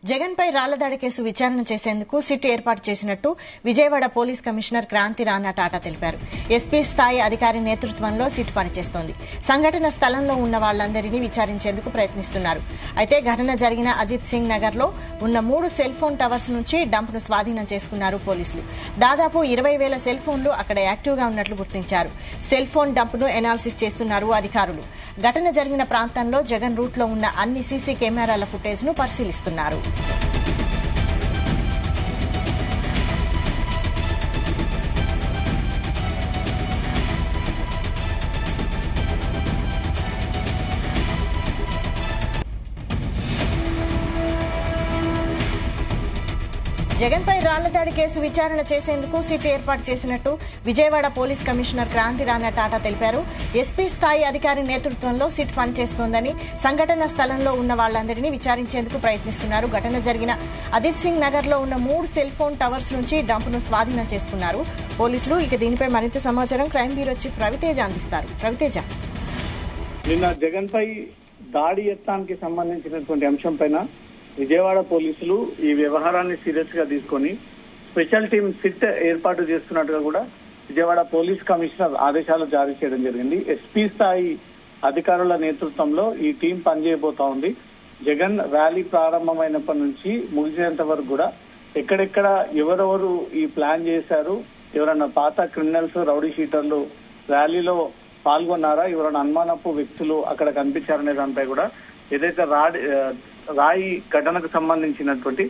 జగన్ పై రాళ్లదాడి case విచారణ చేసేందుకు SIT ఏర్పాటు చేసినట్టు విజయవాడ పోలీస్ కమిషనర్ క్రాంతి రాణా టాటా తెలిపారు. ఎస్పీ స్థాయి అధికారి నేతృత్వంలో సిట్ పనిచేస్తోంది. సంఘటన స్థలంలో ఉన్న వాళ్లందరినీ విచారించేందుకు ప్రయత్నిస్తున్నారు. అయితే ఘటన జరిగిన అజిత్ సింగ్ నగర్ లో ఉన్న 3 సెల్ ఫోన్ టవర్స్ నుంచి డంప్ ను స్వాధీనం చేసుకున్నారు పోలీసులు. దాదాపు 20,000 సెల్ ఫోన్లు అక్కడ యాక్టివ్ గా ఉన్నట్లు గుర్తించారు. సెల్ ఫోన్ డంప్ ను ఎనాలిసిస్ చేస్తున్నారు అధికారులు. ఘటన జరిగిన ప్రాంతంలో జగన్ రూట్ లో ఉన్న అన్ని సీసీ కెమెరాల ఫుటేజ్ ను పరిశీలిస్తున్నారు. జగన్ పై రాళ్లదాడి కేసు విచారణ చేసేందుకు సిట్ ఏర్పాటు చేసినట్టు విజయవాడ పోలీస్ కమిషనర్ క్రాంతి రాణా టాటా తెలిపారు. ఎస్పీ స్థాయి అధికారి నేతృత్వంలో సిట్ పనిచేస్తోందని, సంఘటన స్థలంలో ఉన్న వాళ్లందరినీ విచారించేందుకు ప్రయత్నిస్తున్నారు. ఘటన జరిగిన అజిత్ సింగ్ నగర్ లో ఉన్న 3 సెల్ ఫోన్ టవర్స్ నుంచి డంప్ ను స్వాధీనం చేసుకున్నారు పోలీసులు. ఇక దీనిపై మరింత సమాచారం క్రైమ్ బ్యూరో చీఫ్ రవితేజ అందిస్తారు. రవితేజ, నిన్న జగన్ పై దాడి యత్నానికి సంబంధించినటువంటి అంశం పైన విజయవాడ పోలీసులు ఈ వ్యవహారాన్ని సీరియస్ గా తీసుకొని స్పెషల్ టీం సిట్ ఏర్పాటు చేస్తున్నట్టుగా కూడా విజయవాడ పోలీస్ కమిషనర్ ఆదేశాలు జారీ చేయడం జరిగింది. ఎస్పీ స్థాయి అధికారుల నేతృత్వంలో ఈ టీం పనిచేయబోతా ఉంది. జగన్ ర్యాలీ ప్రారంభమైనప్పటి నుంచి ముగిసేంత వరకు కూడా ఎక్కడెక్కడ ఎవరెవరు ఈ ప్లాన్ చేశారు, ఎవరైనా పాత క్రిమినల్స్, రౌడీ షీటర్లు ర్యాలీలో పాల్గొన్నారా, ఎవరైనా అనుమానపు వ్యక్తులు అక్కడ కనిపించారనే దానిపై కూడా ఏదైతే రాయి ఘటనకు సంబంధించినటువంటి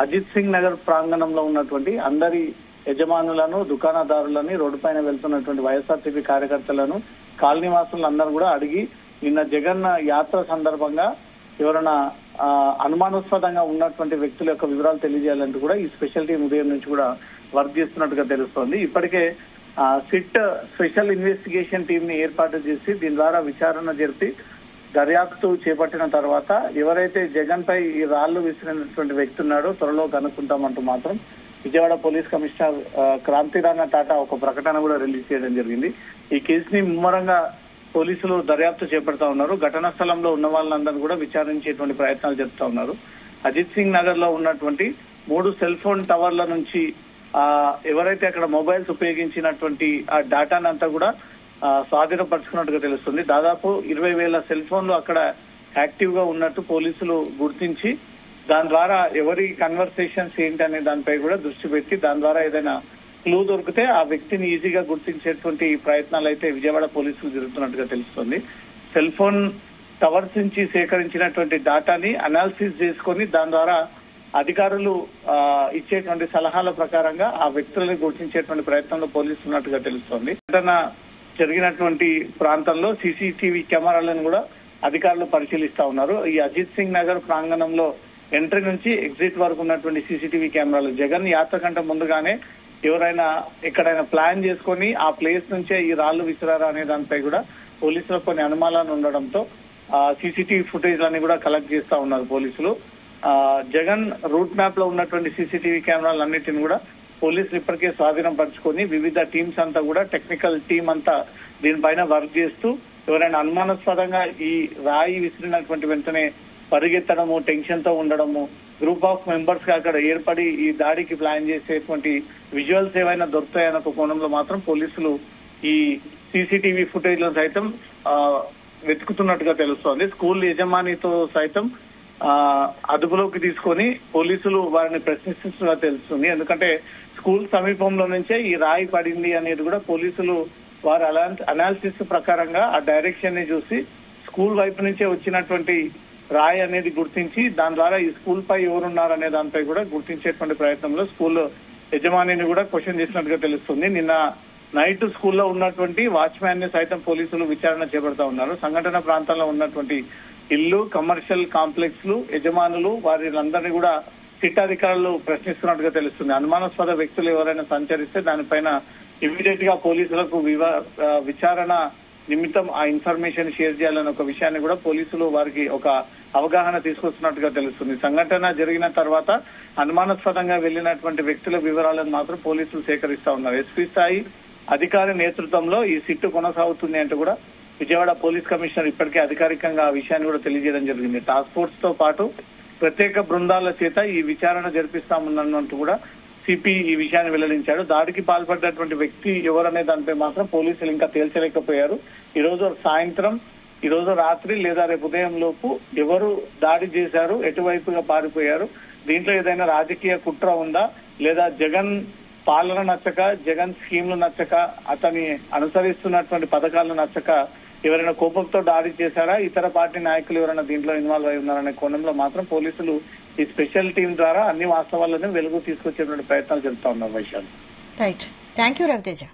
అజిత్ సింగ్ నగర్ ప్రాంగణంలో ఉన్నటువంటి అందరి యజమానులను, దుకాణదారులని, రోడ్డు పైన వెళ్తున్నటువంటి వైఎస్ఆర్సీపీ కార్యకర్తలను, కాలనీవాసులను అందరూ కూడా అడిగి నిన్న జగన్ యాత్ర సందర్భంగా ఎవరైనా అనుమానాస్పదంగా ఉన్నటువంటి వ్యక్తుల యొక్క వివరాలు తెలియజేయాలంటూ కూడా ఈ స్పెషల్ టీం ఉదయం నుంచి కూడా వర్క్ చేస్తున్నట్టుగా తెలుస్తోంది. ఇప్పటికే సిట్ స్పెషల్ ఇన్వెస్టిగేషన్ టీం ని ఏర్పాటు చేసి దీని ద్వారా విచారణ జరిపి దర్యాప్తు చేపట్టిన తర్వాత ఎవరైతే జగన్ పై ఈ రాళ్లు విసిరినటువంటి వ్యక్తి ఉన్నాడో త్వరలో కనుక్కుంటామంటూ మాత్రం విజయవాడ పోలీస్ కమిషనర్ క్రాంతి రాణా టాటా ఒక ప్రకటన కూడా రిలీజ్ చేయడం జరిగింది. ఈ కేసుని ముమ్మరంగా పోలీసులు దర్యాప్తు చేపడతా ఉన్నారు. ఘటనా స్థలంలో ఉన్న వాళ్ళందరూ కూడా విచారించేటువంటి ప్రయత్నాలు జరుపుతా ఉన్నారు. అజిత్ సింగ్ నగర్ లో ఉన్నటువంటి 3 సెల్ ఫోన్ టవర్ల నుంచి ఎవరైతే అక్కడ మొబైల్స్ ఉపయోగించినటువంటి ఆ డేటానంతా కూడా స్వాధీనపరుచుకున్నట్టుగా తెలుస్తుంది. దాదాపు 20,000 సెల్ ఫోన్లు అక్కడ యాక్టివ్ గా ఉన్నట్టు పోలీసులు గుర్తించి దాని ద్వారా ఎవరి కన్వర్సేషన్స్ ఏంటనే దానిపై కూడా దృష్టి పెట్టి దాని ద్వారా ఏదైనా క్లూ దొరికితే ఆ వ్యక్తిని ఈజీగా గుర్తించేటువంటి ప్రయత్నాలు అయితే విజయవాడ పోలీసులు జరుగుతున్నట్టుగా తెలుస్తుంది. సెల్ ఫోన్ టవర్స్ నుంచి సేకరించినటువంటి డేటాని అనాలిసిస్ చేసుకొని దాని ద్వారా అధికారులు ఇచ్చేటువంటి సలహాల ప్రకారంగా ఆ వ్యక్తులను గుర్తించేటువంటి ప్రయత్నంలో పోలీసులు ఉన్నట్టుగా తెలుస్తోంది. ఘటన జరిగినటువంటి ప్రాంతంలో సీసీటీవీ కెమెరాలను కూడా అధికారులు పరిశీలిస్తా ఉన్నారు. ఈ అజిత్ సింగ్ నగర్ ప్రాంగణంలో ఎంట్రీ నుంచి ఎగ్జిట్ వరకు ఉన్నటువంటి సీసీటీవీ కెమెరాలు జగన్ యాత్ర కంటే ముందుగానే ఎవరైనా ఎక్కడైనా ప్లాన్ చేసుకొని ఆ ప్లేస్ నుంచే ఈ రాళ్లు విసిరారా అనే దానిపై కూడా పోలీసులకు కొన్ని అనుమానాలు ఉండడంతో సీసీటీవీ ఫుటేజ్ అన్ని కూడా కలెక్ట్ చేస్తా ఉన్నారు పోలీసులు. జగన్ రూట్ మ్యాప్ లో ఉన్నటువంటి సీసీటీవీ కెమెరాలన్నిటిని కూడా పోలీసులు ఇప్పటికే స్వాధీనం పరుచుకొని వివిధ టీమ్స్ అంతా కూడా టెక్నికల్ టీం అంతా దీనిపైన వర్క్ చేస్తూ ఎవరైనా అనుమానాస్పదంగా ఈ రాయి విసిరినటువంటి వెంటనే పరిగెత్తడము, టెన్షన్ తో ఉండడము, గ్రూప్ ఆఫ్ మెంబర్స్ గా అక్కడ ఏర్పడి ఈ దాడికి ప్లాన్ చేసేటువంటి విజువల్స్ ఏవైనా దొరుకుతాయన్న ఒక కోణంలో మాత్రం పోలీసులు ఈ సీసీటీవీ ఫుటేజ్ లో సైతం వెతుకుతున్నట్టుగా తెలుస్తోంది. స్కూల్ యజమానితో సైతం అదుపులోకి తీసుకొని పోలీసులు వారిని ప్రశ్నిస్తున్నట్టుగా తెలుస్తుంది. ఎందుకంటే స్కూల్ సమీపంలో నుంచే ఈ రాయి పడింది అనేది కూడా పోలీసులు వారి అనాలిసిస్ ప్రకారంగా ఆ డైరెక్షన్ ని చూసి స్కూల్ వైపు నుంచే వచ్చినటువంటి రాయి అనేది గుర్తించి దాని ద్వారా ఈ స్కూల్ పై ఎవరున్నారనే దానిపై కూడా గుర్తించేటువంటి ప్రయత్నంలో స్కూల్ యజమానిని కూడా క్వశ్చన్ చేసినట్టుగా తెలుస్తుంది. నిన్న నైట్ స్కూల్లో ఉన్నటువంటి వాచ్మ్యాన్ ని సైతం పోలీసులు విచారణ చేపడతా ఉన్నారు. సంఘటన ప్రాంతంలో ఉన్నటువంటి ఇల్లు, కమర్షియల్ కాంప్లెక్స్ లు యజమానులు వారిలందరినీ కూడా సిట్ అధికారులు ప్రశ్నిస్తున్నట్టుగా తెలుస్తుంది. అనుమానాస్పద వ్యక్తులు ఎవరైనా సంచరిస్తే దానిపైన ఇమీడియట్ గా పోలీసులకు విచారణ నిమిత్తం ఆ ఇన్ఫర్మేషన్ షేర్ చేయాలన్న ఒక విషయాన్ని కూడా పోలీసులు వారికి ఒక అవగాహన తీసుకొస్తున్నట్టుగా తెలుస్తుంది. సంఘటన జరిగిన తర్వాత అనుమానాస్పదంగా వెళ్లినటువంటి వ్యక్తుల వివరాలను మాత్రం పోలీసులు సేకరిస్తా ఉన్నారు. ఎస్పీ స్థాయి అధికారి నేతృత్వంలో ఈ సిట్ కొనసాగుతుంది అంటూ కూడా విజయవాడ పోలీస్ కమిషనర్ ఇప్పటికే అధికారికంగా ఆ విషయాన్ని కూడా తెలియజేయడం జరిగింది. టాస్క్ ఫోర్స్ తో పాటు ప్రత్యేక బృందాల చేత ఈ విచారణ జరిపిస్తామన్నట్టు కూడా సిపి ఈ విషయాన్ని వెల్లడించాడు. దాడికి పాల్పడ్డటువంటి వ్యక్తి ఎవరనే దానిపై మాత్రం పోలీసులు ఇంకా తేల్చలేకపోయారు. ఈ రోజు రాత్రి లేదా రేపు ఉదయం లోపు ఎవరు దాడి చేశారు, ఎటువైపుగా పారిపోయారు, దీంట్లో ఏదైనా రాజకీయ కుట్ర ఉందా, లేదా జగన్ పాలన నచ్చక, జగన్ స్కీమ్లు నచ్చక, అతని అనుసరిస్తున్నటువంటి పథకాలు నచ్చక ఎవరైనా కోపంతో దాడి చేశారా, ఇతర పార్టీ నాయకులు ఎవరైనా దీంట్లో ఇన్వాల్వ్ అయి ఉన్నారనే కోణంలో మాత్రం పోలీసులు ఈ స్పెషల్ టీం ద్వారా అన్ని వాస్తవాలను వెలుగు తీసుకొచ్చేటువంటి ప్రయత్నాలు జరుపుతా ఉన్నారు. Vaishali. Right, thank you Raviteja.